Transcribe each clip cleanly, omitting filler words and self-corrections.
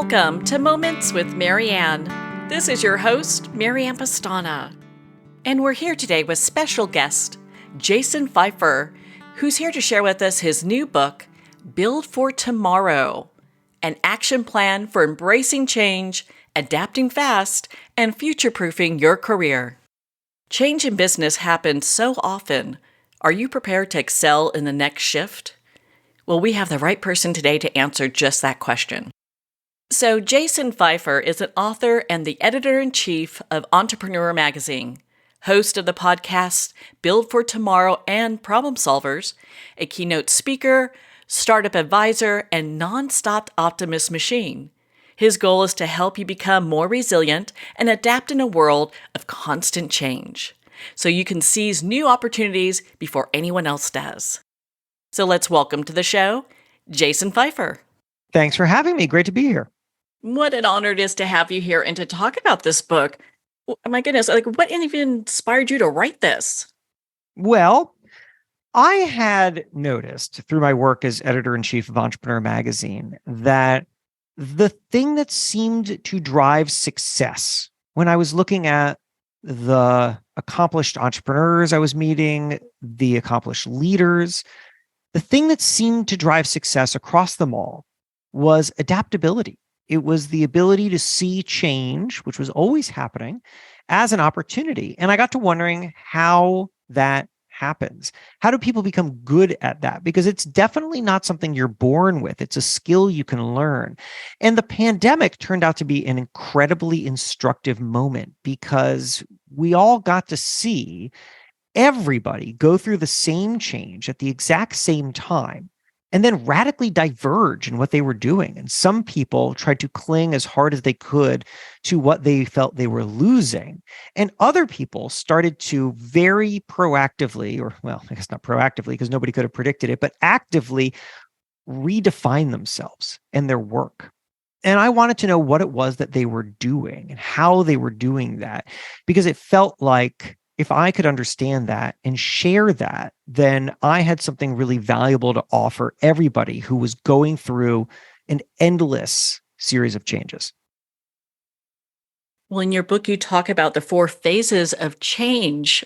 Welcome to Moments with Marianne. This is your host, Marianne Pastana. And we're here today with special guest, Jason Feifer, who's here to share with us his new book, Build for Tomorrow, an action plan for embracing change, adapting fast, and future-proofing your career. Change in business happens so often. Are you prepared to excel in the next shift? Well, we have the right person today to answer just that question. So Jason Feifer is an author and the editor-in-chief of Entrepreneur Magazine, host of the podcast Build for Tomorrow and Problem Solvers, a keynote speaker, startup advisor, and nonstop optimist machine. His goal is to help you become more resilient and adapt in a world of constant change, so you can seize new opportunities before anyone else does. So let's welcome to the show, Jason Feifer. Thanks for having me. Great to be here. What an honor it is to have you here and to talk about this book. Oh, my goodness, what even inspired you to write this? Well, I had noticed through my work as editor-in-chief of Entrepreneur Magazine that the thing that seemed to drive success when I was looking at the accomplished entrepreneurs I was meeting, the accomplished leaders, the thing that seemed to drive success across them all was adaptability. It was the ability to see change, which was always happening, as an opportunity. And I got to wondering how that happens. How do people become good at that? Because it's definitely not something you're born with. It's a skill you can learn. And the pandemic turned out to be an incredibly instructive moment because we all got to see everybody go through the same change at the exact same time and then radically diverge in what they were doing. And some people tried to cling as hard as they could to what they felt they were losing. And other people started to very proactively, or well, I guess not proactively because nobody could have predicted it, but actively redefine themselves and their work. And I wanted to know what it was that they were doing and how they were doing that, because it felt like if I could understand that and share that, then I had something really valuable to offer everybody who was going through an endless series of changes. Well, in your book, you talk about the 4 phases of change.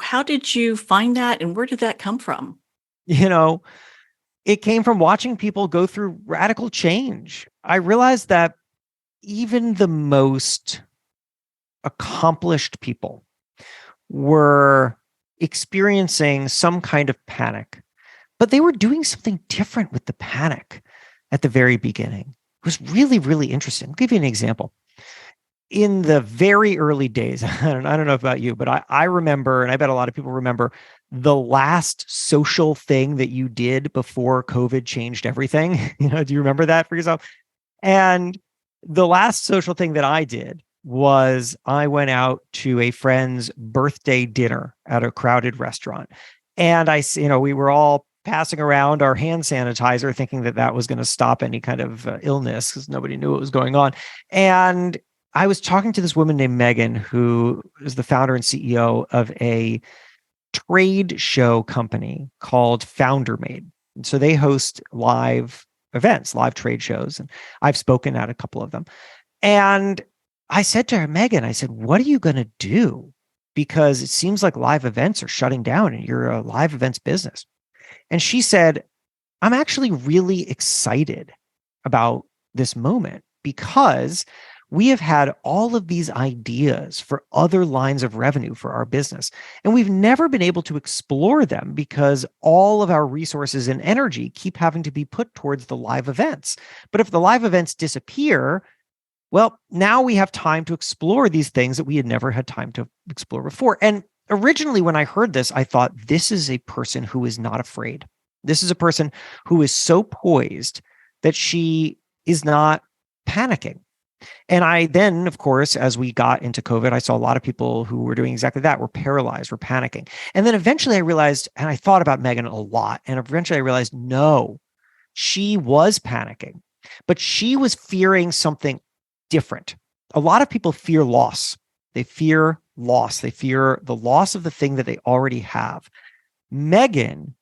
How did you find that and where did that come from? It came from watching people go through radical change. I realized that even the most accomplished people were experiencing some kind of panic, but they were doing something different with the panic at the very beginning. It was really, really interesting. I'll give you an example. In the very early days, I don't know about you, but I remember, and I bet a lot of people remember, the last social thing that you did before COVID changed everything. Do you remember that for yourself? And the last social thing that I did was I went out to a friend's birthday dinner at a crowded restaurant. And we were all passing around our hand sanitizer thinking that was going to stop any kind of illness because nobody knew what was going on. And I was talking to this woman named Megan, who is the founder and CEO of a trade show company called Founder Made. And so they host live events, live trade shows. And I've spoken at a couple of them. And I said to her, Megan, I said, what are you going to do? Because it seems like live events are shutting down and you're a live events business. And she said, I'm actually really excited about this moment because we have had all of these ideas for other lines of revenue for our business. And we've never been able to explore them because all of our resources and energy keep having to be put towards the live events. But if the live events disappear, well, now we have time to explore these things that we had never had time to explore before. And originally, when I heard this, I thought, this is a person who is not afraid. This is a person who is so poised that she is not panicking. And I then, of course, as we got into COVID, I saw a lot of people who were doing exactly that, were paralyzed, were panicking. And then eventually I realized, and I thought about Megan a lot, and eventually I realized, no, she was panicking, but she was fearing something different. A lot of people fear loss. They fear loss. They fear the loss of the thing that they already have. Megan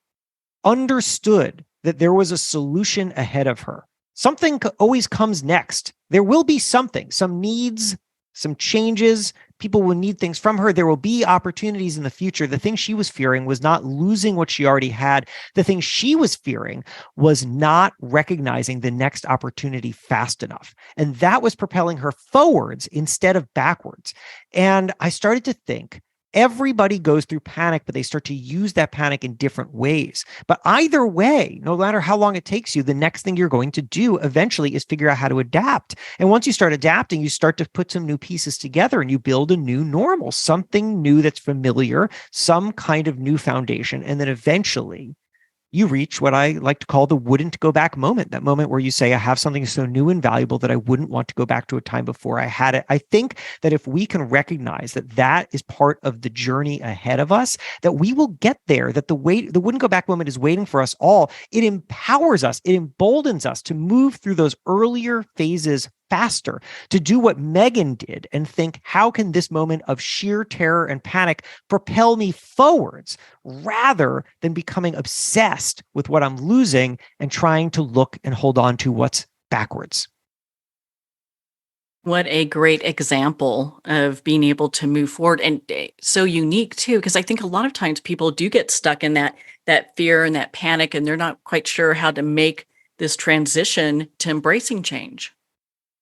understood that there was a solution ahead of her. Something always comes next. There will be something, some needs, some changes. People will need things from her. There will be opportunities in the future. The thing she was fearing was not losing what she already had. The thing she was fearing was not recognizing the next opportunity fast enough. And that was propelling her forwards instead of backwards. And I started to think, everybody goes through panic, but they start to use that panic in different ways. But either way, no matter how long it takes you, the next thing you're going to do eventually is figure out how to adapt. And once you start adapting, you start to put some new pieces together and you build a new normal, something new that's familiar, some kind of new foundation. And then eventually you reach what I like to call the wouldn't go back moment, that moment where you say, I have something so new and valuable that I wouldn't want to go back to a time before I had it. I think that if we can recognize that that is part of the journey ahead of us, that we will get there, that the wouldn't go back moment is waiting for us all. It empowers us. It emboldens us to move through those earlier phases faster, to do what Megan did and think, how can this moment of sheer terror and panic propel me forwards, rather than becoming obsessed with what I'm losing and trying to look and hold on to what's backwards. What a great example of being able to move forward, and so unique too, because I think a lot of times people do get stuck in that fear and that panic, and they're not quite sure how to make this transition to embracing change.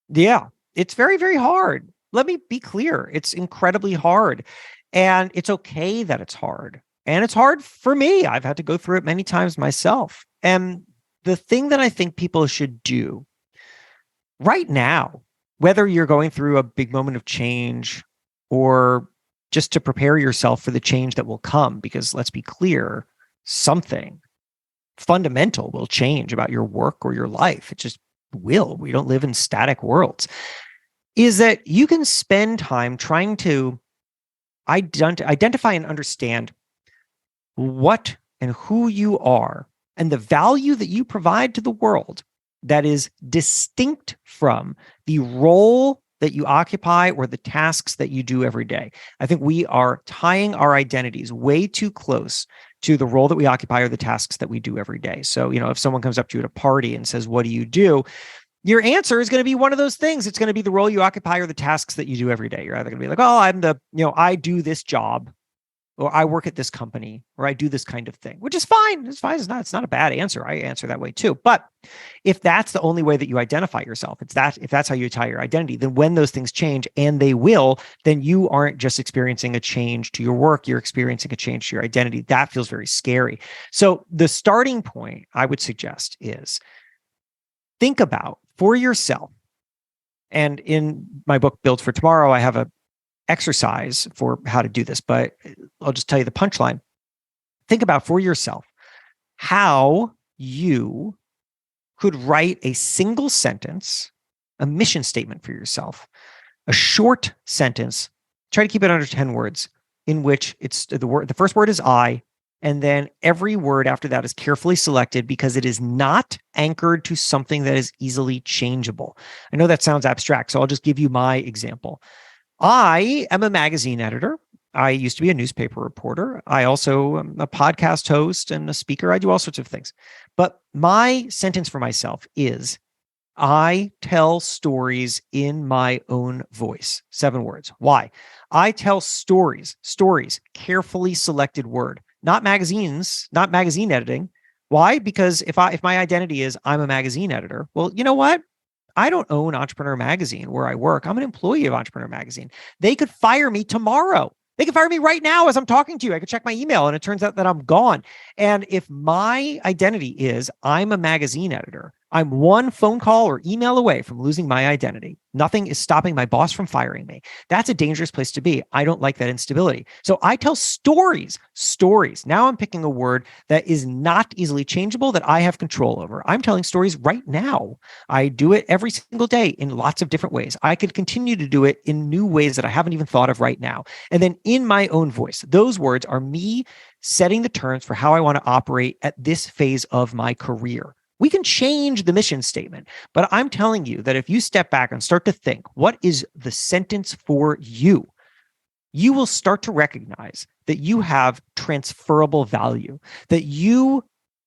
Yeah, it's very, very hard. Let me be clear. It's incredibly hard. And it's okay that it's hard. And it's hard for me. I've had to go through it many times myself. And the thing that I think people should do right now, whether you're going through a big moment of change or just to prepare yourself for the change that will come, because let's be clear, something fundamental will change about your work or your life. It just will. We don't live in static worlds. Is that you can spend time trying to identify and understand what and who you are and the value that you provide to the world that is distinct from the role that you occupy or the tasks that you do every day. I think we are tying our identities way too close to the role that we occupy or the tasks that we do every day. So, if someone comes up to you at a party and says, what do you do? Your answer is going to be one of those things. It's going to be the role you occupy or the tasks that you do every day. You're either going to be like, oh, I do this job, or I work at this company, or I do this kind of thing, which is fine. It's fine. It's not a bad answer. I answer that way too. But if that's the only way that you identify yourself, if that's how you tie your identity, then when those things change, and they will, then you aren't just experiencing a change to your work, you're experiencing a change to your identity. That feels very scary. So the starting point I would suggest is think about for yourself. And in my book, Build for Tomorrow, I have a exercise for how to do this, but I'll just tell you the punchline. Think about for yourself how you could write a single sentence, a mission statement for yourself, a short sentence, try to keep it under 10 words, in which it's the first word is I, and then every word after that is carefully selected because it is not anchored to something that is easily changeable. I know that sounds abstract, so I'll just give you my example. I am a magazine editor. I used to be a newspaper reporter. I also am a podcast host and a speaker. I do all sorts of things. But my sentence for myself is, I tell stories in my own voice. 7 words. Why? I tell stories, carefully selected word, not magazines, not magazine editing. Why? Because if my identity is I'm a magazine editor, well, you know what? I don't own Entrepreneur Magazine where I work. I'm an employee of Entrepreneur Magazine. They could fire me tomorrow. They could fire me right now as I'm talking to you. I could check my email and it turns out that I'm gone. And if my identity is I'm a magazine editor, I'm one phone call or email away from losing my identity. Nothing is stopping my boss from firing me. That's a dangerous place to be. I don't like that instability. So I tell stories. Now I'm picking a word that is not easily changeable that I have control over. I'm telling stories right now. I do it every single day in lots of different ways. I could continue to do it in new ways that I haven't even thought of right now. And then in my own voice, those words are me setting the terms for how I want to operate at this phase of my career. We can change the mission statement, but I'm telling you that if you step back and start to think, what is the sentence for you? You will start to recognize that you have transferable value, that you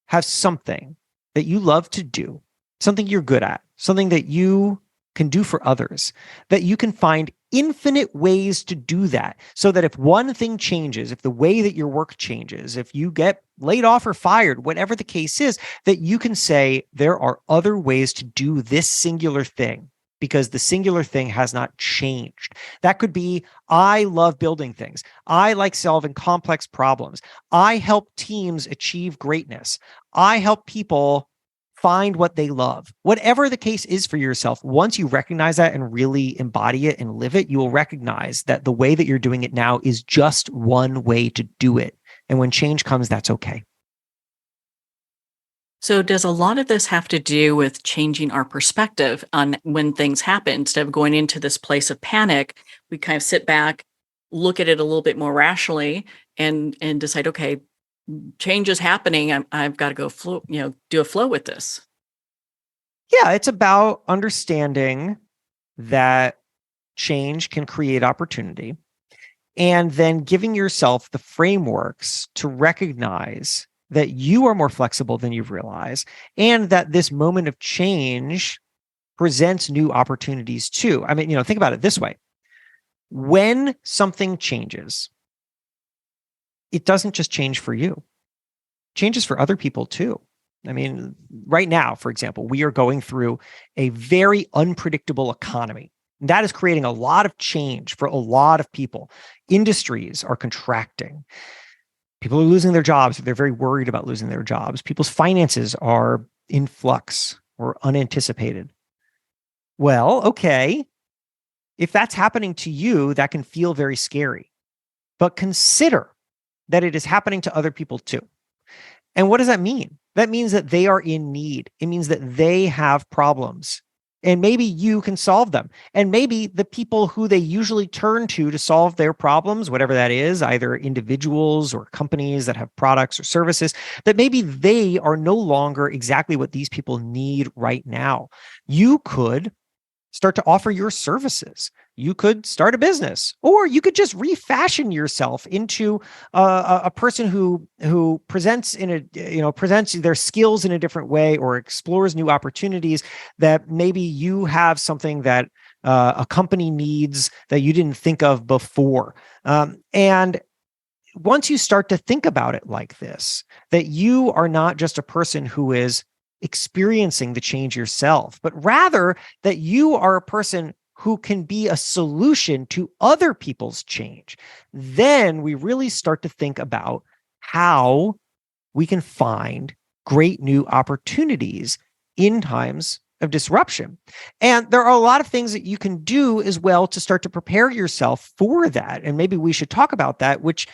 have something that you love to do, something you're good at, something that you can do for others, that you can find infinite ways to do that. So that if one thing changes, if the way that your work changes, if you get laid off or fired, whatever the case is, that you can say, there are other ways to do this singular thing because the singular thing has not changed. That could be, I love building things. I like solving complex problems. I help teams achieve greatness. I help people find what they love. Whatever the case is for yourself, once you recognize that and really embody it and live it, you will recognize that the way that you're doing it now is just one way to do it. And when change comes, that's okay. So, does a lot of this have to do with changing our perspective on when things happen? Instead of going into this place of panic, we kind of sit back, look at it a little bit more rationally, and decide, okay, change is happening. I've got to go do a flow with this. Yeah, it's about understanding that change can create opportunity and then giving yourself the frameworks to recognize that you are more flexible than you realize and that this moment of change presents new opportunities too. I mean, think about it this way. When something changes, it doesn't just change for you. It changes for other people too. I mean, right now, for example, we are going through a very unpredictable economy. That is creating a lot of change for a lot of people. Industries are contracting. People are losing their jobs. They're very worried about losing their jobs. People's finances are in flux or unanticipated. Well, okay. If that's happening to you, that can feel very scary. But consider that it is happening to other people too. And what does that mean? That means that they are in need. It means that they have problems. And maybe you can solve them. And maybe the people who they usually turn to solve their problems, whatever that is, either individuals or companies that have products or services, that maybe they are no longer exactly what these people need right now. You could start to offer your services. You could start a business, or you could just refashion yourself into a person who presents presents their skills in a different way, or explores new opportunities that maybe you have something that a company needs that you didn't think of before. And once you start to think about it like this, that you are not just a person who is experiencing the change yourself, but rather that you are a person who can be a solution to other people's change, then we really start to think about how we can find great new opportunities in times of disruption. And there are a lot of things that you can do as well to start to prepare yourself for that. And maybe we should talk about that, which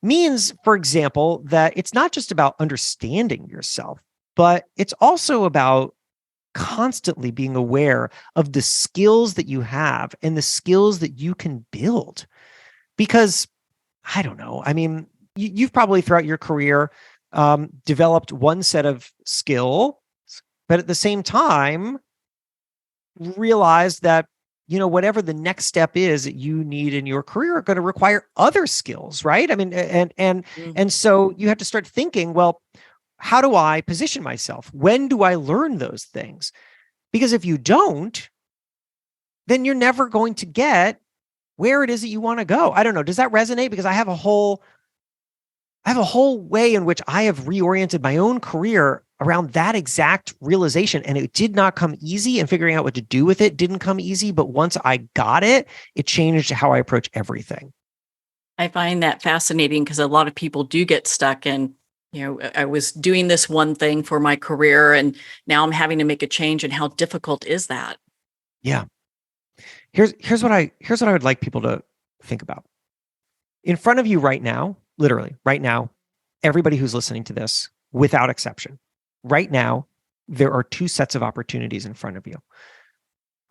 means, for example, that it's not just about understanding yourself, but it's also about constantly being aware of the skills that you have and the skills that you can build. Because, I don't know, I mean, you've probably throughout your career developed one set of skill, but at the same time, realized that, whatever the next step is that you need in your career are going to require other skills, right? I mean, and so you have to start thinking, well, how do I position myself? When do I learn those things? Because if you don't, then you're never going to get where it is that you want to go. I don't know. Does that resonate? Because I have a whole way in which I have reoriented my own career around that exact realization. And it did not come easy, and figuring out what to do with it didn't come easy. But once I got it, it changed how I approach everything. I find that fascinating because a lot of people do get stuck in, I was doing this one thing for my career and now I'm having to make a change. And how difficult is that? Yeah. Here's what I would like people to think about. In front of you right now, literally right now, everybody who's listening to this, without exception, right now, there are two sets of opportunities in front of you.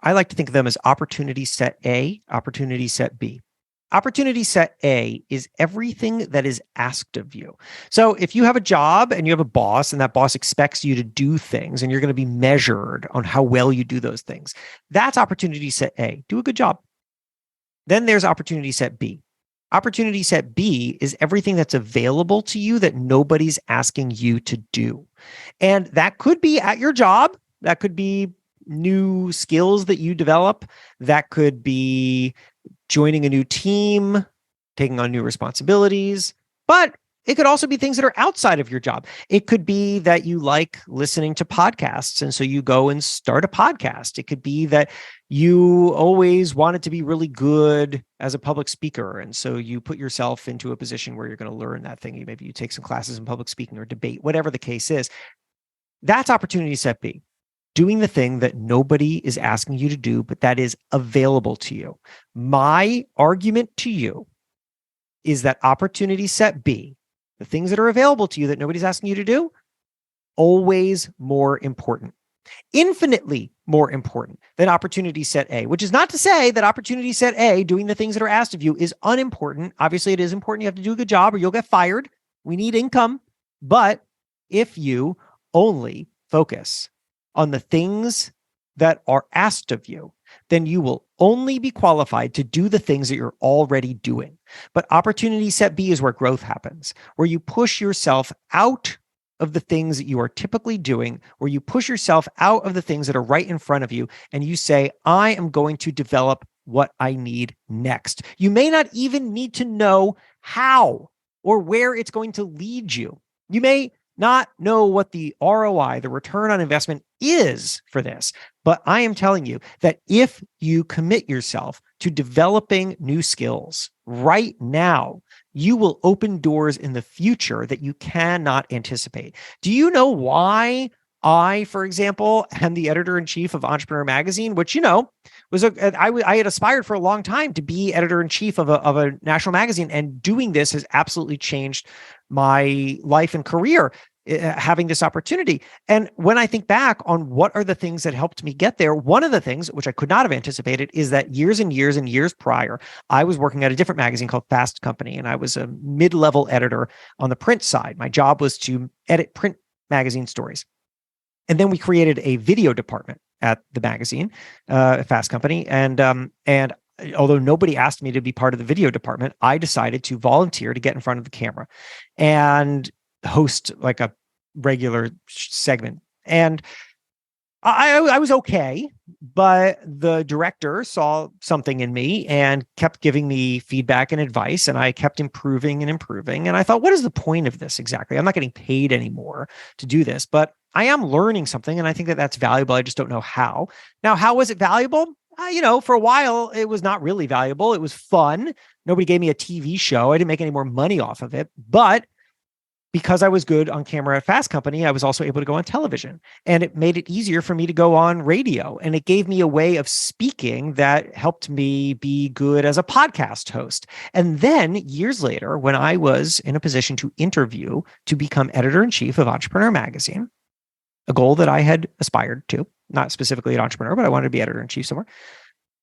I like to think of them as opportunity set A, opportunity set B. Opportunity set A is everything that is asked of you. So if you have a job and you have a boss and that boss expects you to do things and you're going to be measured on how well you do those things, that's opportunity set A. Do a good job. Then there's opportunity set B. Opportunity set B is everything that's available to you that nobody's asking you to do. And that could be at your job. That could be new skills that you develop. That could be joining a new team, taking on new responsibilities, but it could also be things that are outside of your job. It could be that you like listening to podcasts, and so you go and start a podcast. It could be that you always wanted to be really good as a public speaker, and so you put yourself into a position where you're going to learn that thing. Maybe you take some classes in public speaking or debate, whatever the case is. That's opportunity set B. Doing the thing that nobody is asking you to do, but that is available to you. My argument to you is that opportunity set B, the things that are available to you that nobody's asking you to do, always more important, infinitely more important than opportunity set A, which is not to say that opportunity set A, doing the things that are asked of you, is unimportant. Obviously, it is important. You have to do a good job or you'll get fired. We need income. But if you only focus on the things that are asked of you, then you will only be qualified to do the things that you're already doing. But opportunity set B is where growth happens, where you push yourself out of the things that you are typically doing, where you push yourself out of the things that are right in front of you, and you say, I am going to develop what I need next. You may not even need to know how or where it's going to lead you. You may not know what the ROI, the return on investment, is for this. But I am telling you that if you commit yourself to developing new skills right now, you will open doors in the future that you cannot anticipate. Do you know why I, for example, am the editor-in-chief of Entrepreneur Magazine, which, I had aspired for a long time to be editor-in-chief of a national magazine, and doing this has absolutely changed my life and career, having this opportunity. And when I think back on what are the things that helped me get there, one of the things, which I could not have anticipated, is that years and years and years prior, I was working at a different magazine called Fast Company, and I was a mid-level editor on the print side. My job was to edit print magazine stories. And then we created a video department at the magazine, Fast Company. And although nobody asked me to be part of the video department, I decided to volunteer to get in front of the camera and host like a regular segment. And I was okay, but the director saw something in me and kept giving me feedback and advice, and I kept improving and improving. And I thought, what is the point of this exactly? I'm not getting paid anymore to do this, but I am learning something, and I think that that's valuable. I just don't know how. Now, how was it valuable? For a while, it was not really valuable. It was fun. Nobody gave me a TV show. I didn't make any more money off of it, but because I was good on camera at Fast Company, I was also able to go on television, and it made it easier for me to go on radio. And it gave me a way of speaking that helped me be good as a podcast host. And then years later, when I was in a position to interview to become editor-in-chief of Entrepreneur Magazine, a goal that I had aspired to, not specifically at Entrepreneur, but I wanted to be editor-in-chief somewhere.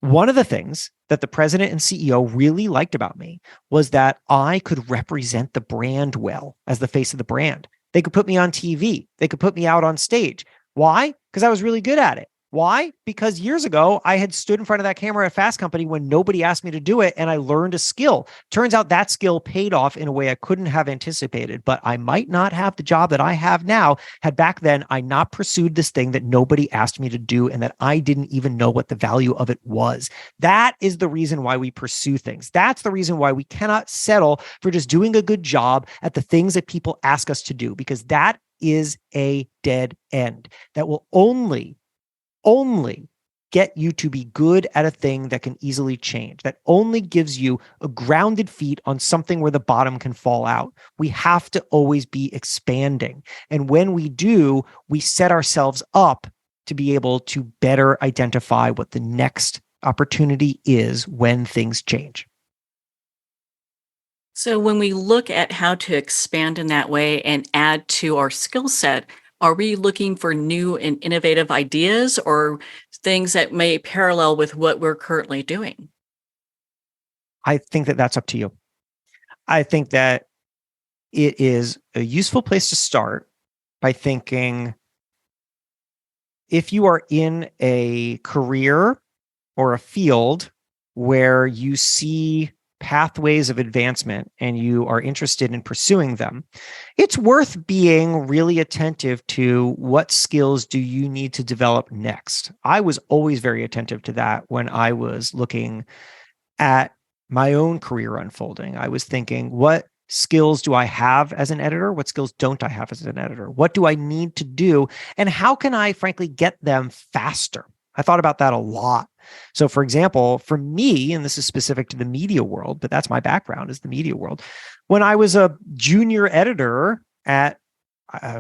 One of the things that the president and CEO really liked about me was that I could represent the brand well as the face of the brand. They could put me on TV. They could put me out on stage. Why? Because I was really good at it. Why? Because years ago, I had stood in front of that camera at Fast Company when nobody asked me to do it, and I learned a skill. Turns out that skill paid off in a way I couldn't have anticipated, but I might not have the job that I have now had back then I not pursued this thing that nobody asked me to do and that I didn't even know what the value of it was. That is the reason why we pursue things. That's the reason why we cannot settle for just doing a good job at the things that people ask us to do, because that is a dead end. That will only get you to be good at a thing that can easily change. That only gives you a grounded feet on something where the bottom can fall out. We have to always be expanding. And when we do, we set ourselves up to be able to better identify what the next opportunity is when things change. So when we look at how to expand in that way and add to our skill set, are we looking for new and innovative ideas or things that may parallel with what we're currently doing? I think that that's up to you. I think that it is a useful place to start by thinking, if you are in a career or a field where you see pathways of advancement and you are interested in pursuing them, it's worth being really attentive to what skills do you need to develop next. I was always very attentive to that when I was looking at my own career unfolding. I was thinking, what skills do I have as an editor? What skills don't I have as an editor? What do I need to do? And how can I, frankly, get them faster? I thought about that a lot. So, for example, for me, and this is specific to the media world, but that's my background is the media world. When I was a junior editor at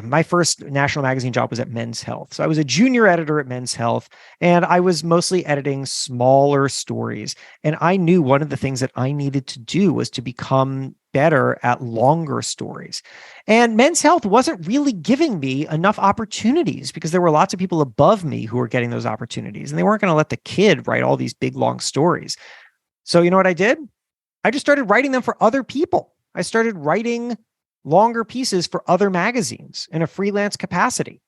my first national magazine job was at Men's Health. So I was a junior editor at Men's Health, and I was mostly editing smaller stories. And I knew one of the things that I needed to do was to become better at longer stories. And Men's Health wasn't really giving me enough opportunities because there were lots of people above me who were getting those opportunities, and they weren't going to let the kid write all these big, long stories. So you know what I did? I just started writing them for other people. I started writing longer pieces for other magazines in a freelance capacity.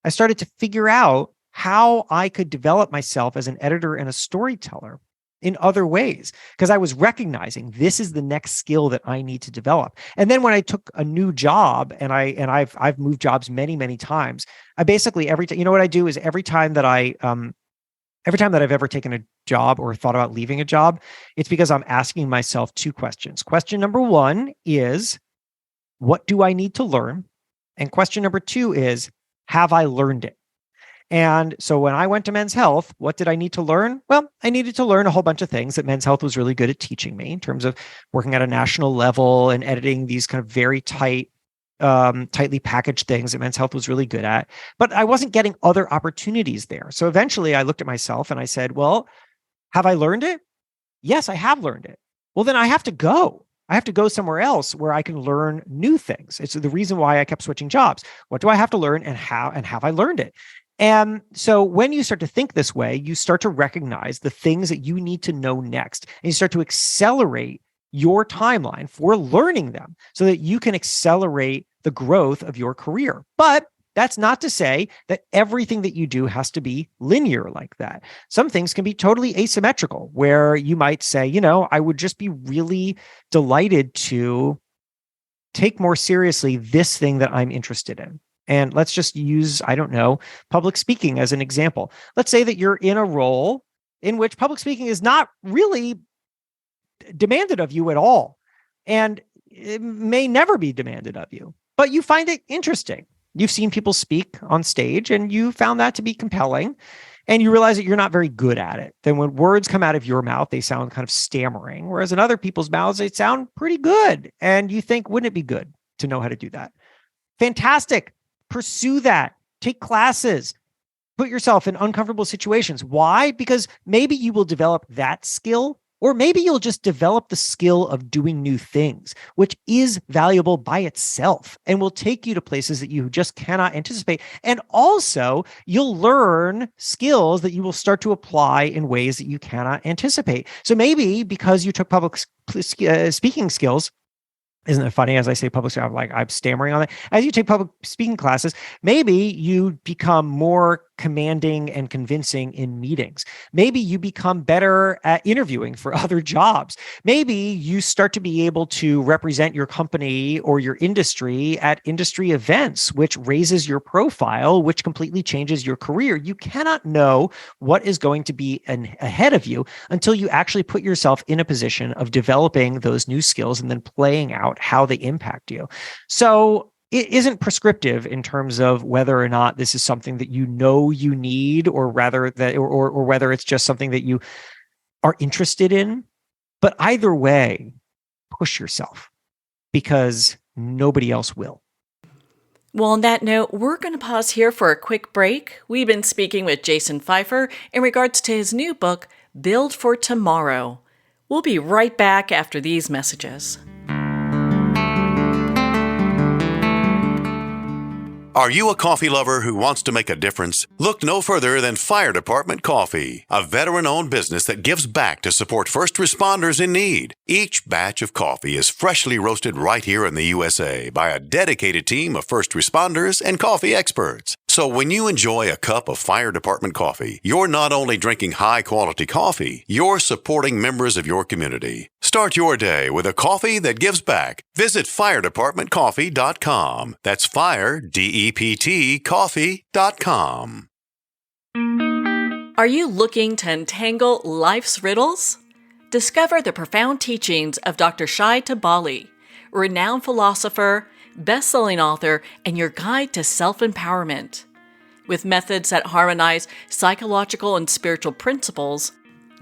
I started to figure out how I could develop myself as an editor and a storyteller in other ways, because I was recognizing this is the next skill that I need to develop. And then when I took a new job, and I've moved jobs many, many times, I basically you know what I do is every time that I've ever taken a job or thought about leaving a job, it's because I'm asking myself two questions. Question number one is, what do I need to learn? And question number two is, have I learned it? And so when I went to Men's Health, what did I need to learn? Well, I needed to learn a whole bunch of things that Men's Health was really good at teaching me in terms of working at a national level and editing these kind of very tightly packaged things that Men's Health was really good at. But I wasn't getting other opportunities there. So eventually I looked at myself and I said, well, have I learned it? Yes, I have learned it. Well, then I have to go. I have to go somewhere else where I can learn new things. It's the reason why I kept switching jobs. What do I have to learn, and how, and have I learned it? And so when you start to think this way, you start to recognize the things that you need to know next, and you start to accelerate your timeline for learning them so that you can accelerate the growth of your career. But that's not to say that everything that you do has to be linear like that. Some things can be totally asymmetrical, where you might say, you know, I would just be really delighted to take more seriously this thing that I'm interested in. And let's just use, I don't know, public speaking as an example. Let's say that you're in a role in which public speaking is not really demanded of you at all, and it may never be demanded of you, but you find it interesting. You've seen people speak on stage and you found that to be compelling, and you realize that you're not very good at it. Then when words come out of your mouth, they sound kind of stammering, whereas in other people's mouths, they sound pretty good. And you think, wouldn't it be good to know how to do that? Fantastic. Pursue that. Take classes. Put yourself in uncomfortable situations. Why? Because maybe you will develop that skill, or maybe you'll just develop the skill of doing new things, which is valuable by itself and will take you to places that you just cannot anticipate. And also, you'll learn skills that you will start to apply in ways that you cannot anticipate. So maybe because you took public speaking skills, isn't it funny as I say public speaking, I'm stammering on that. As you take public speaking classes, maybe you become more commanding and convincing in meetings. Maybe you become better at interviewing for other jobs. Maybe you start to be able to represent your company or your industry at industry events, which raises your profile, which completely changes your career. You cannot know what is going to be ahead of you until you actually put yourself in a position of developing those new skills and then playing out how they impact you. So it isn't prescriptive in terms of whether or not this is something that you know you need, or rather that, or whether it's just something that you are interested in. But either way, push yourself, because nobody else will. Well, on that note, we're going to pause here for a quick break. We've been speaking with Jason Feifer in regards to his new book, Build for Tomorrow. We'll be right back after these messages. Are you a coffee lover who wants to make a difference? Look no further than Fire Department Coffee, a veteran-owned business that gives back to support first responders in need. Each batch of coffee is freshly roasted right here in the USA by a dedicated team of first responders and coffee experts. So when you enjoy a cup of Fire Department coffee, you're not only drinking high-quality coffee, you're supporting members of your community. Start your day with a coffee that gives back. Visit firedepartmentcoffee.com. That's fire, DEPT, coffee.com. Are you looking to untangle life's riddles? Discover the profound teachings of Dr. Shai Tabali, renowned philosopher, best-selling author, and your guide to self-empowerment. With methods that harmonize psychological and spiritual principles,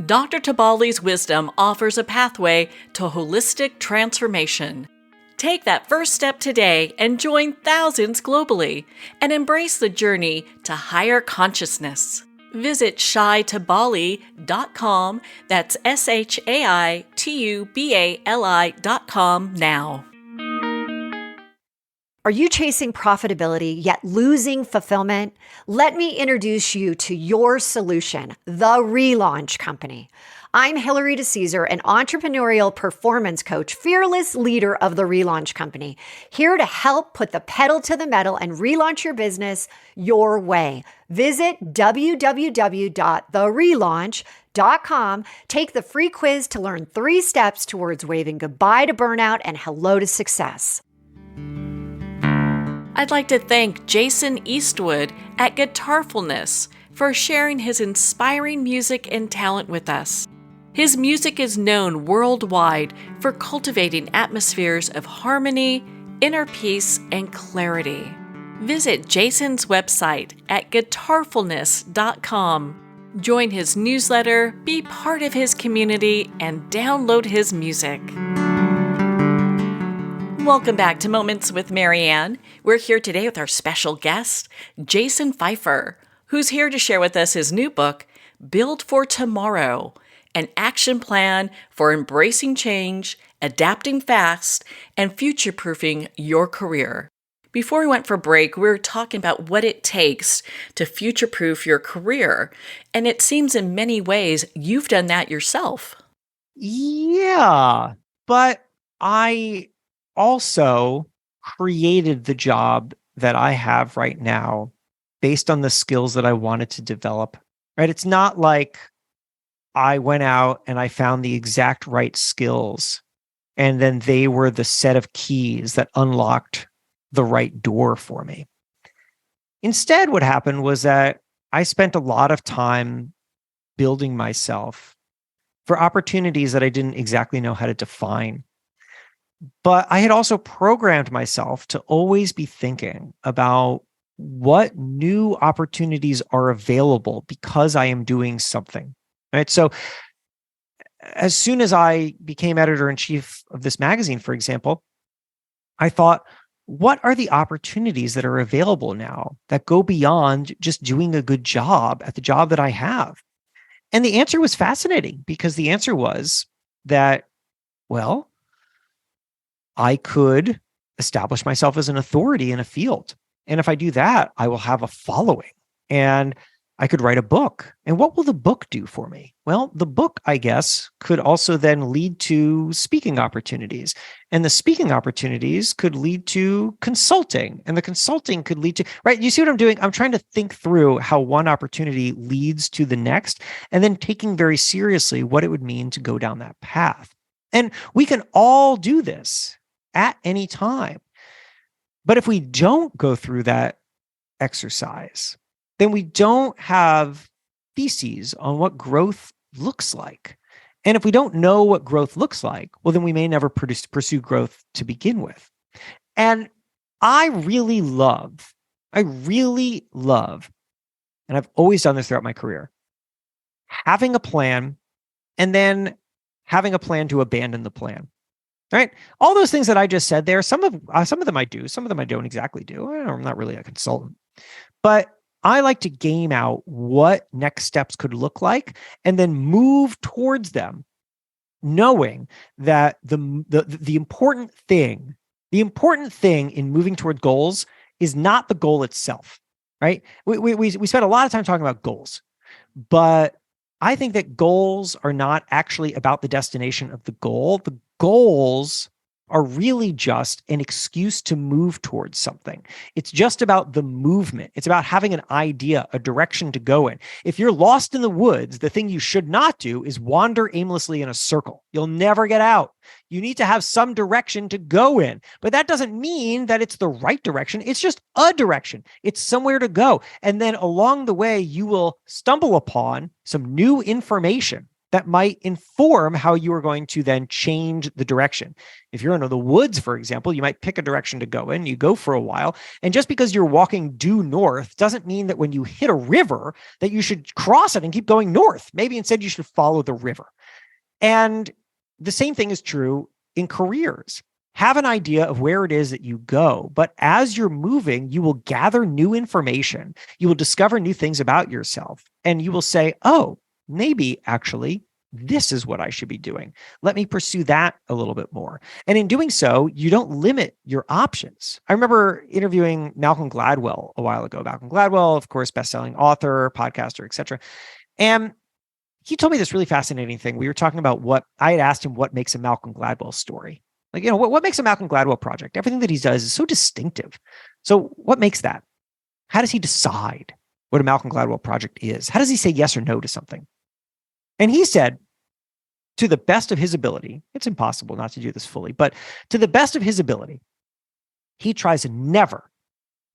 Dr. Tabali's wisdom offers a pathway to holistic transformation. Take that first step today and join thousands globally and embrace the journey to higher consciousness. Visit shaitabali.com, that's SHAITUBALI.com now. Are you chasing profitability yet losing fulfillment? Let me introduce you to your solution, the Relaunch Company. I'm Hillary DeCesar, an entrepreneurial performance coach, fearless leader of the Relaunch Company, here to help put the pedal to the metal and relaunch your business your way. Visit www.therelaunch.com. Take the free quiz to learn 3 steps towards waving goodbye to burnout and hello to success. I'd like to thank Jason Eastwood at Guitarfulness for sharing his inspiring music and talent with us. His music is known worldwide for cultivating atmospheres of harmony, inner peace, and clarity. Visit Jason's website at guitarfulness.com. Join his newsletter, be part of his community, and download his music. Welcome back to Moments with Marianne. We're here today with our special guest, Jason Feifer, who's here to share with us his new book, Build for Tomorrow, an action plan for embracing change, adapting fast, and future-proofing your career. Before we went for break, we were talking about what it takes to future-proof your career, and it seems in many ways you've done that yourself. Yeah, but I also created the job that I have right now based on the skills that I wanted to develop, right? It's not like I went out and I found the exact right skills and then they were the set of keys that unlocked the right door for me. Instead, what happened was that I spent a lot of time building myself for opportunities that I didn't exactly know how to define. But I had also programmed myself to always be thinking about what new opportunities are available because I am doing something, right? So as soon as I became editor-in-chief of this magazine, for example, I thought, what are the opportunities that are available now that go beyond just doing a good job at the job that I have? And the answer was fascinating because the answer was that, well, I could establish myself as an authority in a field. And if I do that, I will have a following and I could write a book. And what will the book do for me? Well, the book, I guess, could also then lead to speaking opportunities. And the speaking opportunities could lead to consulting. And the consulting could lead to, right? You see what I'm doing? I'm trying to think through how one opportunity leads to the next, and then taking very seriously what it would mean to go down that path. And we can all do this at any time. But if we don't go through that exercise, then we don't have theses on what growth looks like. And if we don't know what growth looks like, well, then we may never pursue growth to begin with. And I really love, and I've always done this throughout my career, having a plan and then having a plan to abandon the plan. Right? All those things that I just said there, some of them I do, some of them I don't exactly do. I'm not really a consultant, but I like to game out what next steps could look like and then move towards them, knowing that the important thing in moving toward goals is not the goal itself, right? We spend a lot of time talking about goals, but I think that goals are not actually about the destination of the goal. The goals are really just an excuse to move towards something. It's just about the movement. It's about having an idea, a direction to go in. If you're lost in the woods, the thing you should not do is wander aimlessly in a circle. You'll never get out. You need to have some direction to go in. But that doesn't mean that it's the right direction. It's just a direction. It's somewhere to go. And then along the way, you will stumble upon some new information that might inform how you are going to then change the direction. If you're in the woods, for example, you might pick a direction to go in, you go for a while, and just because you're walking due north doesn't mean that when you hit a river that you should cross it and keep going north. Maybe instead you should follow the river. And the same thing is true in careers. Have an idea of where it is that you go, but as you're moving, you will gather new information. You will discover new things about yourself, and you will say, oh, maybe actually this is what I should be doing. Let me pursue that a little bit more. And in doing so, you don't limit your options. I remember interviewing Malcolm Gladwell a while ago. Malcolm Gladwell, of course, best-selling author, podcaster, etc. And he told me this really fascinating thing. We were talking about what I had asked him, what makes a Malcolm Gladwell story? Like, what makes a Malcolm Gladwell project? Everything that he does is so distinctive. So what makes that? How does he decide what a Malcolm Gladwell project is? How does he say yes or no to something? And he said, to the best of his ability, it's impossible not to do this fully, but to the best of his ability, he tries never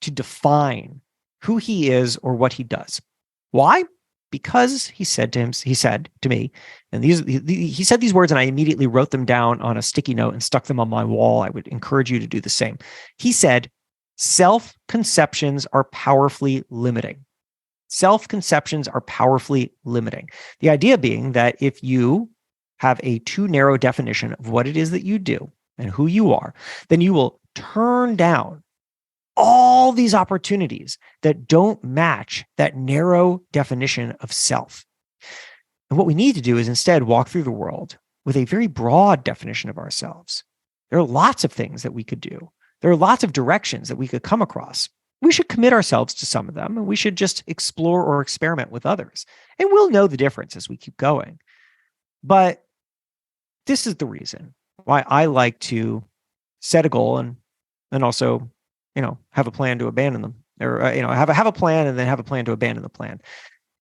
to define who he is or what he does. Why? Because he said to me, and he said these words, and I immediately wrote them down on a sticky note and stuck them on my wall. I would encourage you to do the same. He said, self-conceptions are powerfully limiting. Self-conceptions are powerfully limiting. The idea being that if you have a too narrow definition of what it is that you do and who you are, then you will turn down all these opportunities that don't match that narrow definition of self. And what we need to do is instead walk through the world with a very broad definition of ourselves. There are lots of things that we could do. There are lots of directions that we could come across. We should commit ourselves to some of them, and we should just explore or experiment with others. And we'll know the difference as we keep going. But this is the reason why I like to set a goal and also, have a plan to abandon them, or have a plan and then have a plan to abandon the plan,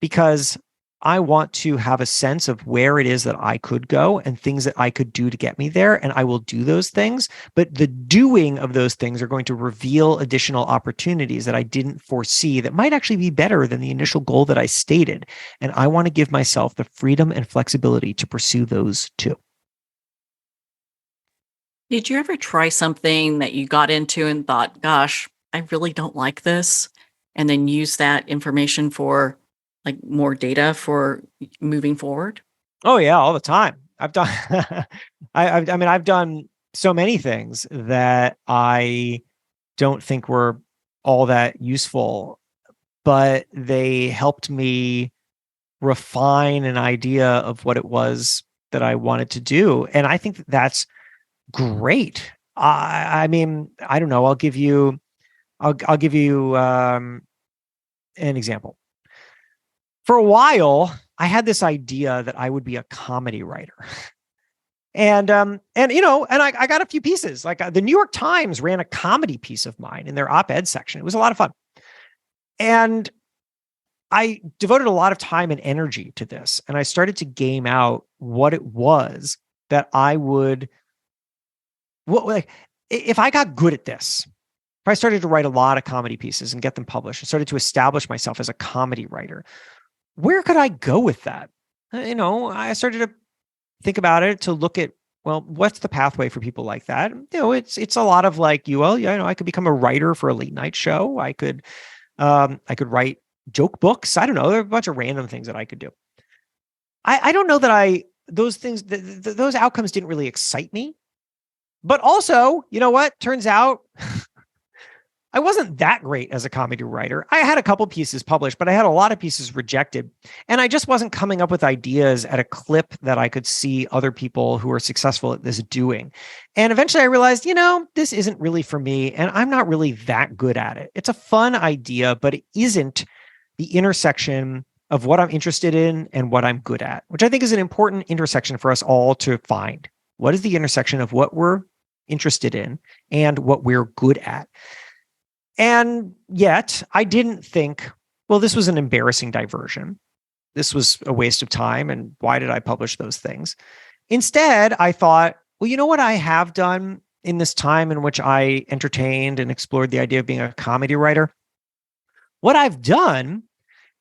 because I want to have a sense of where it is that I could go and things that I could do to get me there. And I will do those things, but the doing of those things are going to reveal additional opportunities that I didn't foresee that might actually be better than the initial goal that I stated. And I want to give myself the freedom and flexibility to pursue those too. Did you ever try something that you got into and thought, gosh, I really don't like this, and then use that information for like more data for moving forward? Oh yeah, all the time. I've done, I've done so many things that I don't think were all that useful, but they helped me refine an idea of what it was that I wanted to do. And I think that that's great. I mean, I don't know. I'll give you an example. For a while, I had this idea that I would be a comedy writer. And I got a few pieces. Like the New York Times ran a comedy piece of mine in their op-ed section. It was a lot of fun. And I devoted a lot of time and energy to this. And I started to game out what it was that I would, if I got good at this, if I started to write a lot of comedy pieces and get them published and started to establish myself as a comedy writer, where could I go with that? I started to think about it, to look at, well, what's the pathway for people like that? It's a lot of like, I could become a writer for a late night show. I could write joke books. I don't know. There are a bunch of random things that I could do. I don't know that those things, those outcomes didn't really excite me. But also, you know what? Turns out I wasn't that great as a comedy writer. I had a couple pieces published, but I had a lot of pieces rejected. And I just wasn't coming up with ideas at a clip that I could see other people who are successful at this doing. And eventually I realized, this isn't really for me, and I'm not really that good at it. It's a fun idea, but it isn't the intersection of what I'm interested in and what I'm good at, which I think is an important intersection for us all to find. What is the intersection of what we're interested in and what we're good at. And yet I didn't think, well, this was an embarrassing diversion. This was a waste of time. And why did I publish those things? Instead, I thought, well, you know what I have done in this time in which I entertained and explored the idea of being a comedy writer? What I've done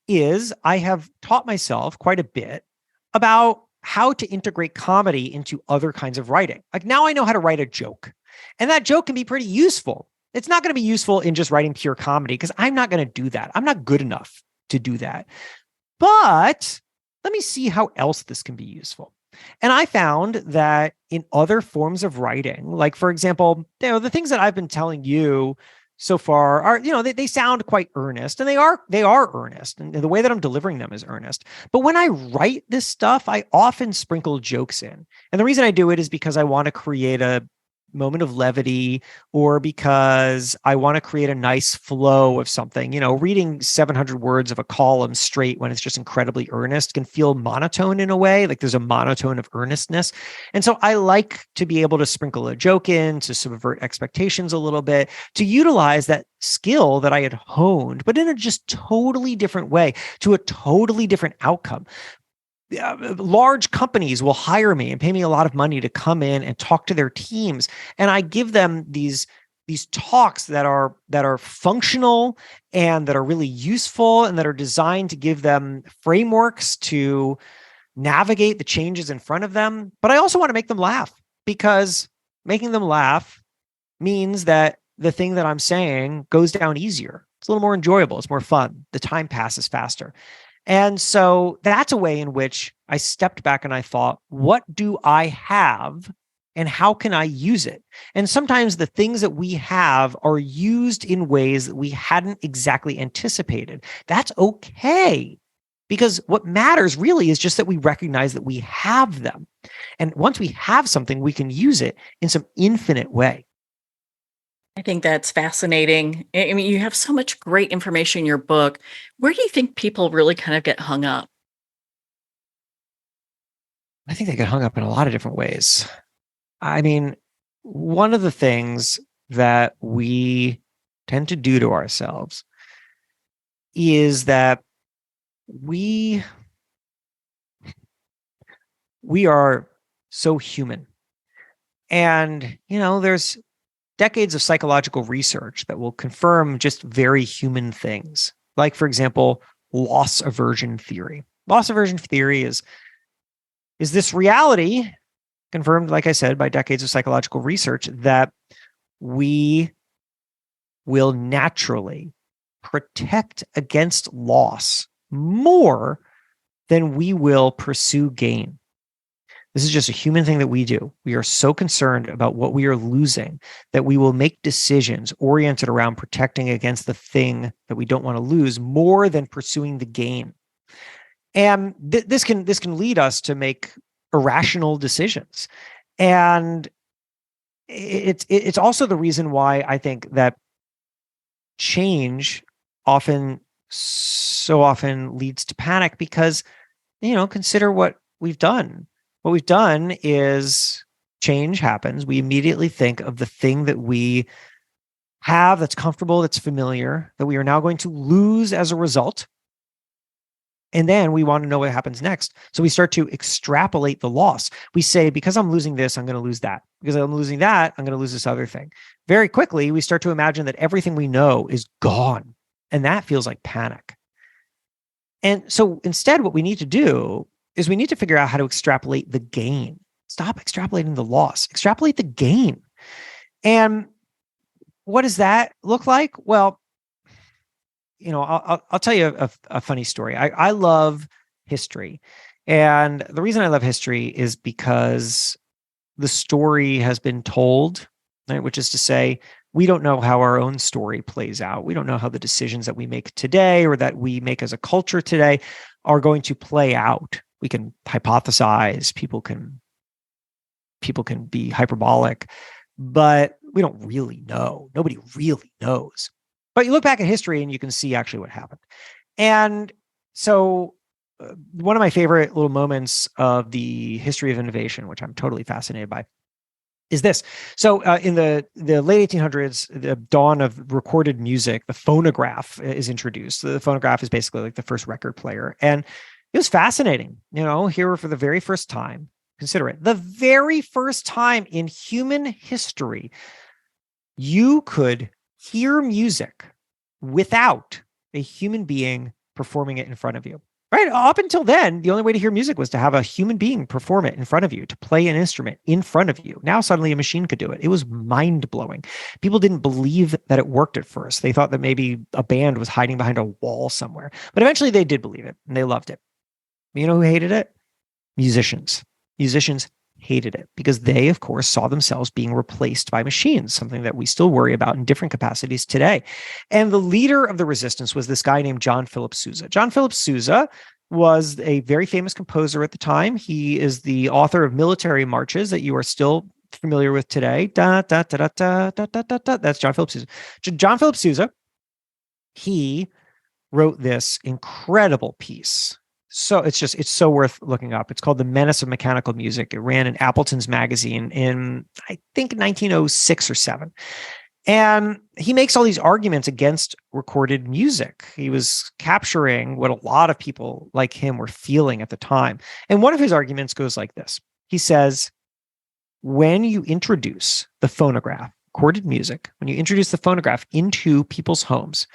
is I have taught myself quite a bit about how to integrate comedy into other kinds of writing. Like now I know how to write a joke, and that joke can be pretty useful. It's not going to be useful in just writing pure comedy because I'm not going to do that. I'm not good enough to do that. But let me see how else this can be useful. And I found that in other forms of writing, like for example, the things that I've been telling you so far are, they sound quite earnest, and they are earnest, and the way that I'm delivering them is earnest. But when I write this stuff, I often sprinkle jokes in. And the reason I do it is because I want to create a moment of levity, or because I want to create a nice flow of something. Reading 700 words of a column straight when it's just incredibly earnest can feel monotone in a way, like there's a monotone of earnestness. And so I like to be able to sprinkle a joke in, to subvert expectations a little bit, to utilize that skill that I had honed, but in a just totally different way, to a totally different outcome. Large companies will hire me and pay me a lot of money to come in and talk to their teams, and I give them these talks that are functional and that are really useful and that are designed to give them frameworks to navigate the changes in front of them. But I also want to make them laugh, because making them laugh means that the thing that I'm saying goes down easier. It's a little more enjoyable. It's more fun. The time passes faster. And so that's a way in which I stepped back and I thought, what do I have and how can I use it? And sometimes the things that we have are used in ways that we hadn't exactly anticipated. That's okay, because what matters really is just that we recognize that we have them. And once we have something, we can use it in some infinite way. I think that's fascinating. I mean, you have so much great information in your book. Where do you think people really kind of get hung up? I think they get hung up in a lot of different ways. I mean, one of the things that we tend to do to ourselves is that we are so human. And, there's decades of psychological research that will confirm just very human things. Like, for example, loss aversion theory. Loss aversion theory is this reality, confirmed, like I said, by decades of psychological research, that we will naturally protect against loss more than we will pursue gain. This is just a human thing that we do. We are so concerned about what we are losing that we will make decisions oriented around protecting against the thing that we don't want to lose more than pursuing the gain. And this can lead us to make irrational decisions. And it's also the reason why I think that change so often leads to panic, because, consider what we've done. What we've done is change happens. We immediately think of the thing that we have that's comfortable, that's familiar, that we are now going to lose as a result. And then we want to know what happens next. So we start to extrapolate the loss. We say, because I'm losing this, I'm going to lose that. Because I'm losing that, I'm going to lose this other thing. Very quickly, we start to imagine that everything we know is gone. And that feels like panic. And so instead, what we need to do is we need to figure out how to extrapolate the gain. Stop extrapolating the loss. Extrapolate the gain. And what does that look like? Well, I'll tell you a funny story. I love history. And the reason I love history is because the story has been told, right? Which is to say, we don't know how our own story plays out. We don't know how the decisions that we make today or that we make as a culture today are going to play out. We can hypothesize, people can be hyperbolic, but we don't really know. Nobody really knows. But you look back at history and you can see actually what happened. And so one of my favorite little moments of the history of innovation, which I'm totally fascinated by, is this. So in the late 1800s, the dawn of recorded music, the phonograph is introduced. The phonograph is basically like the first record player. And it was fascinating, here for the very first time, consider it, the very first time in human history, you could hear music without a human being performing it in front of you. Right? Up until then, the only way to hear music was to have a human being perform it in front of you, to play an instrument in front of you. Now suddenly a machine could do it. It was mind-blowing. People didn't believe that it worked at first. They thought that maybe a band was hiding behind a wall somewhere. But eventually they did believe it, and they loved it. You know who hated it? Musicians. Musicians hated it because they, of course, saw themselves being replaced by machines, something that we still worry about in different capacities today. And the leader of the resistance was this guy named John Philip Sousa. John Philip Sousa was a very famous composer at the time. He is the author of military marches that you are still familiar with today. Da, da, da, da, da, da, da, da, da. That's John Philip Sousa. John Philip Sousa, he wrote this incredible piece. So it's so worth looking up. It's called The Menace of Mechanical Music. It ran in Appleton's magazine in, I think, 1906 or 7. And he makes all these arguments against recorded music. He was capturing what a lot of people like him were feeling at the time. And one of his arguments goes like this. He says, when you introduce the phonograph, recorded music, when you introduce the phonograph into people's homes,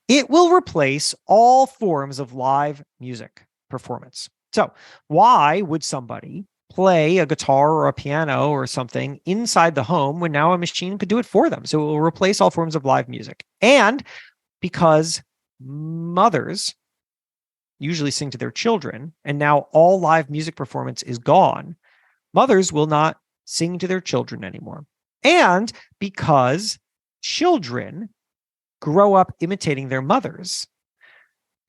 it will replace all forms of live music performance. So why would somebody play a guitar or a piano or something inside the home when now a machine could do it for them? So it will replace all forms of live music. And because mothers usually sing to their children, and now all live music performance is gone, mothers will not sing to their children anymore. And because children grow up imitating their mothers,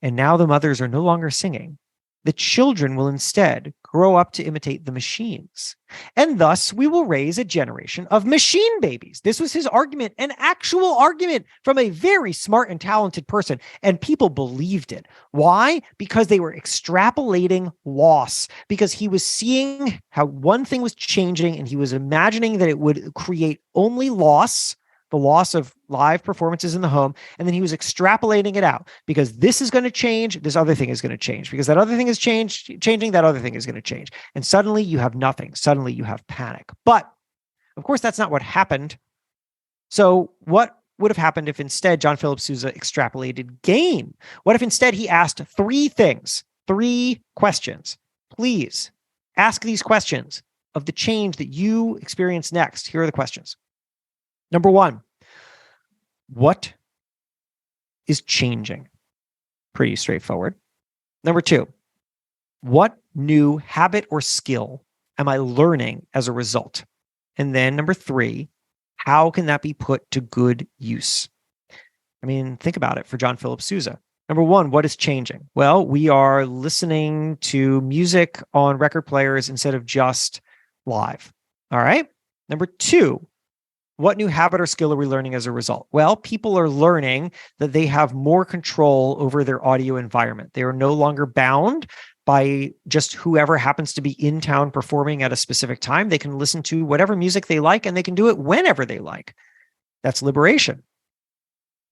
and now the mothers are no longer singing, the children will instead grow up to imitate the machines. And thus we will raise a generation of machine babies. This was his argument, an actual argument from a very smart and talented person. And people believed it. Why? Because they were extrapolating loss, because he was seeing how one thing was changing and he was imagining that it would create only loss, the loss of live performances in the home. And then he was extrapolating it out because this is going to change. This other thing is going to change because that other thing is changing. That other thing is going to change. And suddenly you have nothing. Suddenly you have panic. But of course, that's not what happened. So what would have happened if instead John Philip Sousa extrapolated gain? What if instead he asked 3 things, 3 questions? Please ask these questions of the change that you experience next. Here are the questions. Number 1, what is changing? Pretty straightforward. Number 2, what new habit or skill am I learning as a result? And then number 3, how can that be put to good use? I mean, think about it for John Philip Sousa. Number 1, what is changing? Well, we are listening to music on record players instead of just live. All right. Number 2, what new habit or skill are we learning as a result? Well, people are learning that they have more control over their audio environment. They are no longer bound by just whoever happens to be in town performing at a specific time. They can listen to whatever music they like, and they can do it whenever they like. That's liberation.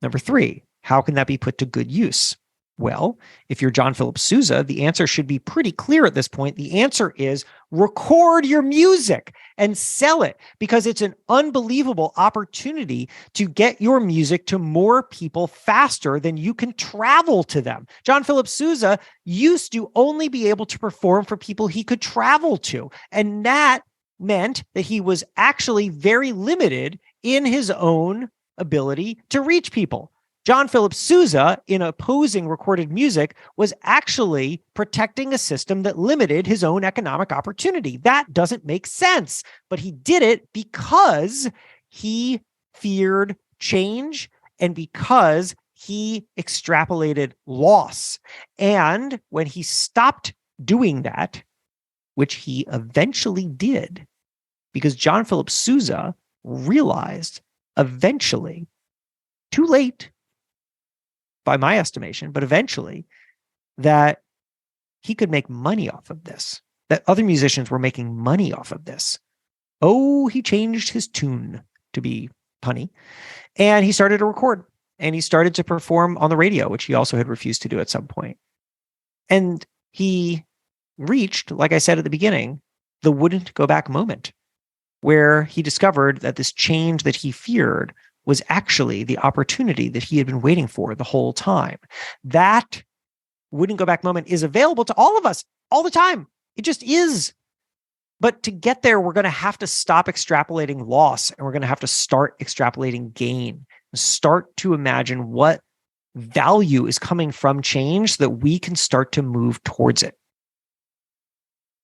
Number 3, how can that be put to good use? Well, if you're John Philip Sousa, the answer should be pretty clear at this point. The answer is record your music and sell it, because it's an unbelievable opportunity to get your music to more people faster than you can travel to them. John Philip Sousa used to only be able to perform for people he could travel to, and that meant that he was actually very limited in his own ability to reach people. John Philip Sousa, in opposing recorded music, was actually protecting a system that limited his own economic opportunity. That doesn't make sense, but he did it because he feared change and because he extrapolated loss. And when he stopped doing that, which he eventually did, because John Philip Sousa realized eventually, too late, by my estimation, but eventually, that he could make money off of this, that other musicians were making money off of this. he changed his tune, to be punny. And he started to record, and he started to perform on the radio, which he also had refused to do at some point. And he reached, like I said at the beginning, the wouldn't go back moment, where he discovered that this change that he feared was actually the opportunity that he had been waiting for the whole time. That wouldn't go back moment is available to all of us all the time. It just is. But to get there, we're going to have to stop extrapolating loss, and we're going to have to start extrapolating gain, and start to imagine what value is coming from change so that we can start to move towards it.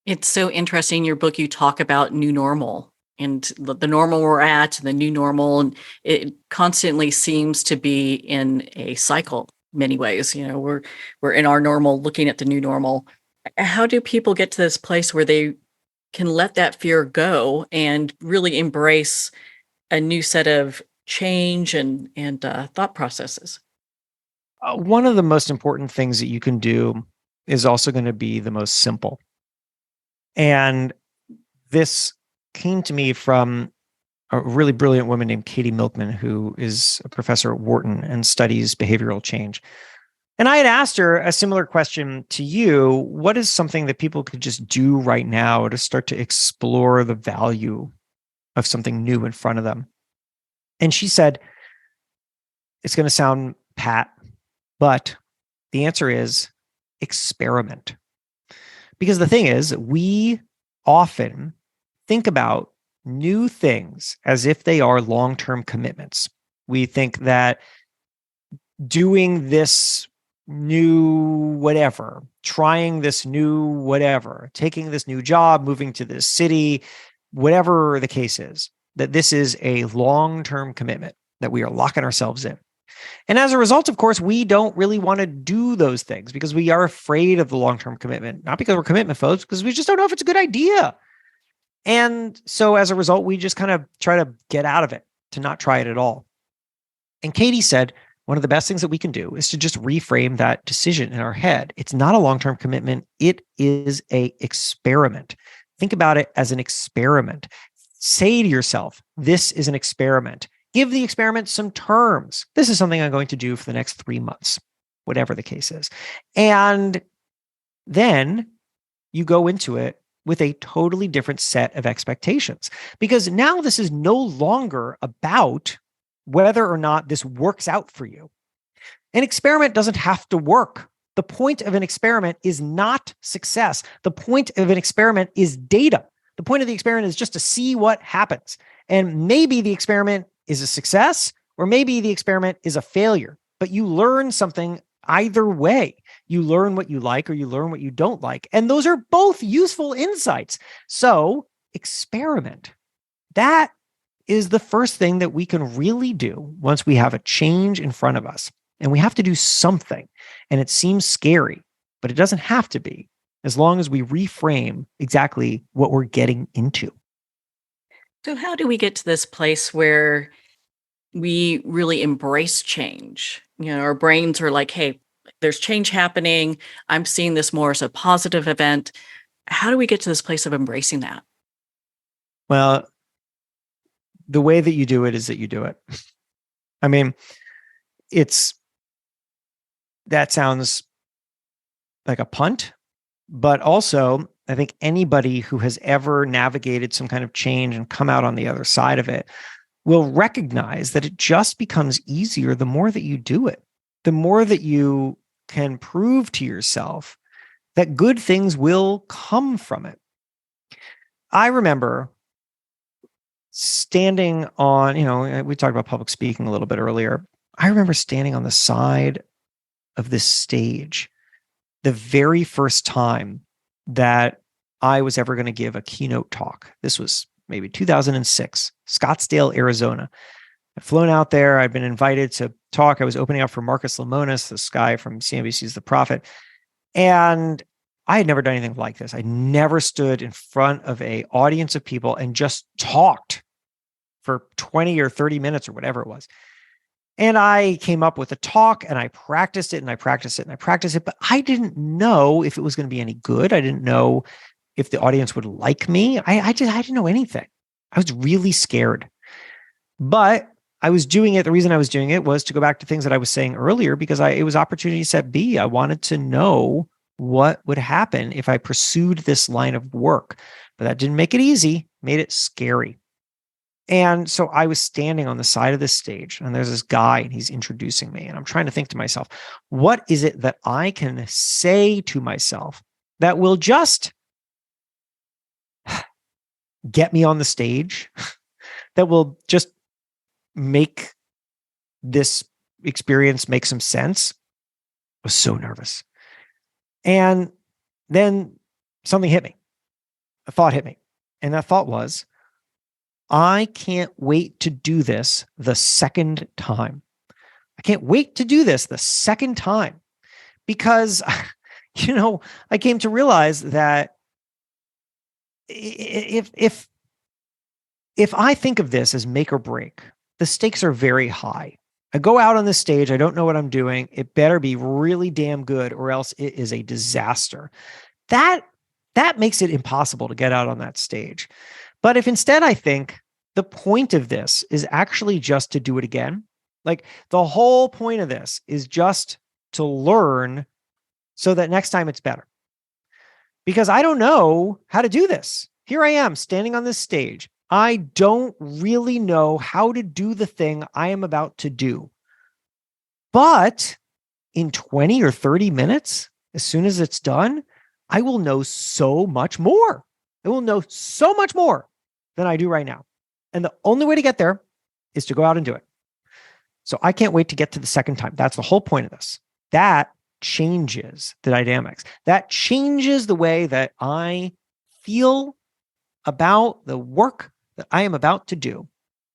It's so interesting. In your book, you talk about new normal and the normal we're at and the new normal. And it constantly seems to be in a cycle in many ways. We're in our normal, looking at the new normal. How do people get to this place where they can let that fear go and really embrace a new set of change and thought processes? One of the most important things that you can do is also going to be the most simple. And this came to me from a really brilliant woman named Katie Milkman, who is a professor at Wharton and studies behavioral change. And I had asked her a similar question to you. What is something that people could just do right now to start to explore the value of something new in front of them? And she said, it's going to sound pat, but the answer is experiment. Because the thing is, we often think about new things as if they are long-term commitments. We think that doing this new whatever, trying this new whatever, taking this new job, moving to this city, whatever the case is, that this is a long-term commitment, that we are locking ourselves in. And as a result, of course, we don't really want to do those things because we are afraid of the long-term commitment, not because we're commitment folks, because we just don't know if it's a good idea. And so as a result, we just kind of try to get out of it, to not try it at all. And Katie said, one of the best things that we can do is to just reframe that decision in our head. It's not a long-term commitment. It is an experiment. Think about it as an experiment. Say to yourself, this is an experiment. Give the experiment some terms. This is something I'm going to do for the next 3 months, whatever the case is. And then you go into it with a totally different set of expectations, because now this is no longer about whether or not this works out for you. An experiment doesn't have to work. The point of an experiment is not success. The point of an experiment is data. The point of the experiment is just to see what happens. And maybe the experiment is a success, or maybe the experiment is a failure, but you learn something either way. You learn what you like or you learn what you don't like. And those are both useful insights. So experiment. That is the first thing that we can really do once we have a change in front of us. And we have to do something. And it seems scary, but it doesn't have to be, as long as we reframe exactly what we're getting into. So how do we get to this place where we really embrace change? Our brains are like, hey, there's change happening. I'm seeing this more as a positive event. How do we get to this place of embracing that? Well, the way that you do it is that you do it. I mean, that sounds like a punt, but also I think anybody who has ever navigated some kind of change and come out on the other side of it will recognize that it just becomes easier the more that you do it, the more that you can prove to yourself that good things will come from it. I remember standing on, we talked about public speaking a little bit earlier. I remember standing on the side of this stage the very first time that I was ever going to give a keynote talk. This was maybe 2006, Scottsdale, Arizona. I'd flown out there. I'd been invited to talk. I was opening up for Marcus Lemonis, this guy from CNBC's The Prophet. And I had never done anything like this. I never stood in front of an audience of people and just talked for 20 or 30 minutes or whatever it was. And I came up with a talk and I practiced it and I practiced it and I practiced it, but I didn't know if it was going to be any good. I didn't know if the audience would like me. I didn't know anything. I was really scared. But I was doing it. The reason I was doing it was to go back to things that I was saying earlier, because it was opportunity set B. I wanted to know what would happen if I pursued this line of work. But that didn't make it easy, made it scary. And so I was standing on the side of this stage, and there's this guy, and he's introducing me. And I'm trying to think to myself, what is it that I can say to myself that will just get me on the stage, that will just make this experience make some sense? I was so nervous. And then something hit me. A thought hit me. And that thought was, I can't wait to do this the second time. I can't wait to do this the second time, because, I came to realize that if I think of this as make or break, the stakes are very high. I go out on the stage, I don't know what I'm doing. It better be really damn good, or else it is a disaster. That makes it impossible to get out on that stage. But if instead I think the point of this is actually just to do it again, like the whole point of this is just to learn so that next time it's better. Because I don't know how to do this. Here I am standing on this stage. I don't really know how to do the thing I am about to do. But in 20 or 30 minutes, as soon as it's done, I will know so much more. I will know so much more than I do right now. And the only way to get there is to go out and do it. So I can't wait to get to the second time. That's the whole point of this. That changes the dynamics. That changes the way that I feel about the work that I am about to do.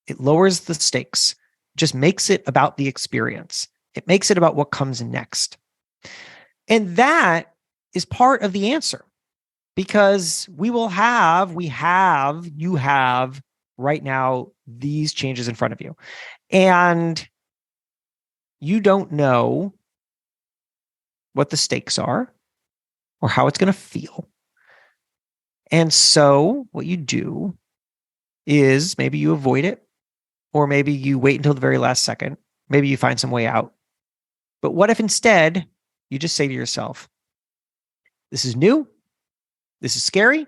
It lowers the stakes, just makes it about the experience. It makes it about what comes next. And that is part of the answer, because you have right now these changes in front of you, and you don't know what the stakes are or how it's going to feel. And so what you do is maybe you avoid it, or maybe you wait until the very last second. Maybe you find some way out. But what if instead you just say to yourself, this is new. This is scary.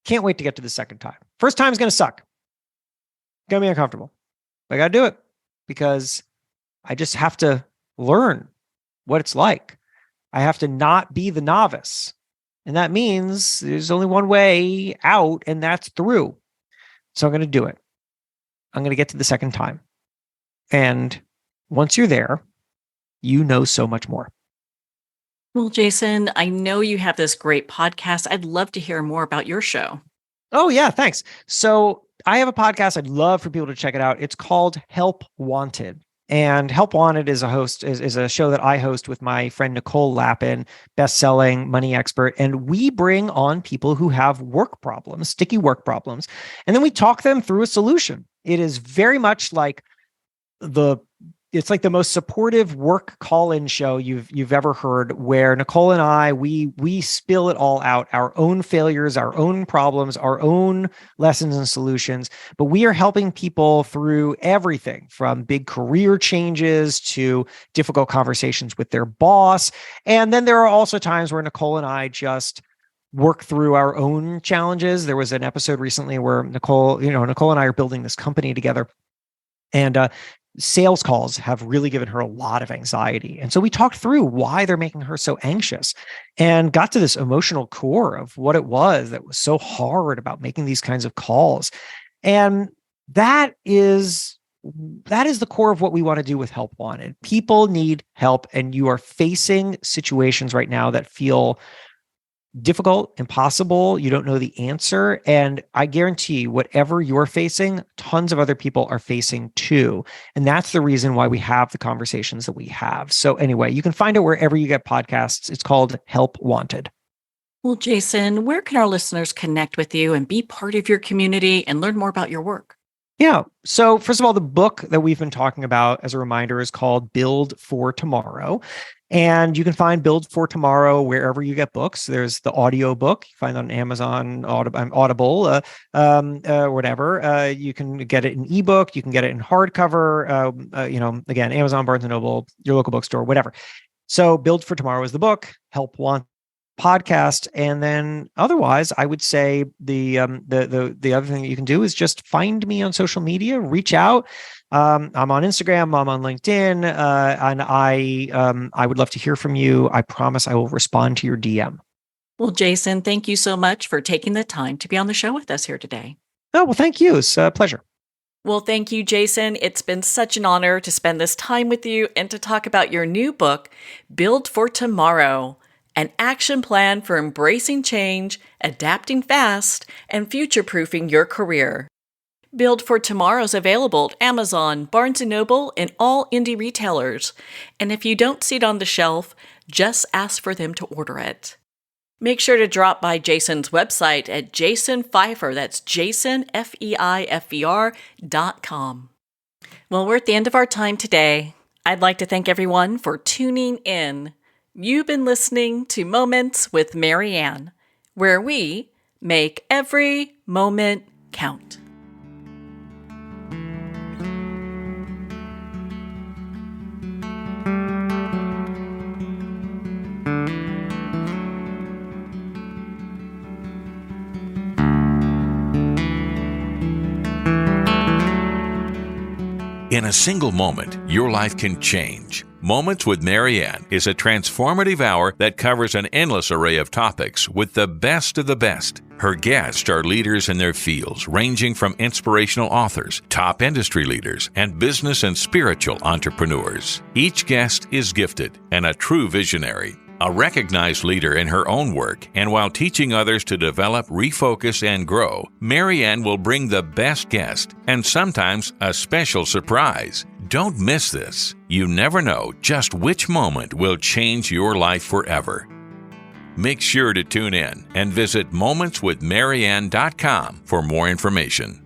Can't wait to get to the second time. First time is going to suck. Going to be uncomfortable. I got to do it because I just have to learn what it's like. I have to not be the novice. And that means there's only one way out, and that's through. So I'm going to do it. I'm going to get to the second time. And once you're there, you know so much more. Well, Jason, I know you have this great podcast. I'd love to hear more about your show. Oh, yeah, thanks. So I have a podcast. I'd love for people to check it out. It's called Help Wanted. And Help Wanted is a show that I host with my friend Nicole Lappin, best-selling money expert. And we bring on people who have work problems, sticky work problems, and then we talk them through a solution. It is very much like it's like the most supportive work call-in show you've ever heard, where Nicole and I, we spill it all out, our own failures, our own problems, our own lessons and solutions. But we are helping people through everything from big career changes to difficult conversations with their boss. And then there are also times where Nicole and I just work through our own challenges. There was an episode recently where Nicole and I are building this company together. And sales calls have really given her a lot of anxiety. And so we talked through why they're making her so anxious and got to this emotional core of what it was that was so hard about making these kinds of calls. And that is the core of what we want to do with Help Wanted. People need help, and you are facing situations right now that feel difficult, impossible. You don't know the answer. And I guarantee whatever you're facing, tons of other people are facing too. And that's the reason why we have the conversations that we have. So anyway, you can find it wherever you get podcasts. It's called Help Wanted. Well, Jason, where can our listeners connect with you and be part of your community and learn more about your work? Yeah. So first of all, the book that we've been talking about, as a reminder, is called Build for Tomorrow. And you can find Build for Tomorrow wherever you get books. There's the audio book. You find it on Amazon, Audible, whatever. You can get it in ebook. You can get it in hardcover. Again, Amazon, Barnes & Noble, your local bookstore, whatever. So Build for Tomorrow is the book. Help Want podcast. And then otherwise, I would say the other thing that you can do is just find me on social media, reach out. I'm on Instagram, I'm on LinkedIn, and I would love to hear from you. I promise I will respond to your DM. Well, Jason, thank you so much for taking the time to be on the show with us here today. Oh, well, thank you. It's a pleasure. Well, thank you, Jason. It's been such an honor to spend this time with you and to talk about your new book, Build for Tomorrow, an action plan for embracing change, adapting fast, and future-proofing your career. Build for Tomorrow is available at Amazon, Barnes & Noble, and all indie retailers. And if you don't see it on the shelf, just ask for them to order it. Make sure to drop by Jason's website at Jason Feifer. That's Jason, FEIFER.com. Well, we're at the end of our time today. I'd like to thank everyone for tuning in. You've been listening to Moments with Marianne, where we make every moment count. In a single moment, your life can change. Moments with Marianne is a transformative hour that covers an endless array of topics with the best of the best. Her guests are leaders in their fields, ranging from inspirational authors, top industry leaders, and business and spiritual entrepreneurs. Each guest is gifted and a true visionary, a recognized leader in her own work, and while teaching others to develop, refocus, and grow, Marianne will bring the best guest and sometimes a special surprise. Don't miss this. You never know just which moment will change your life forever. Make sure to tune in and visit momentswithmarianne.com for more information.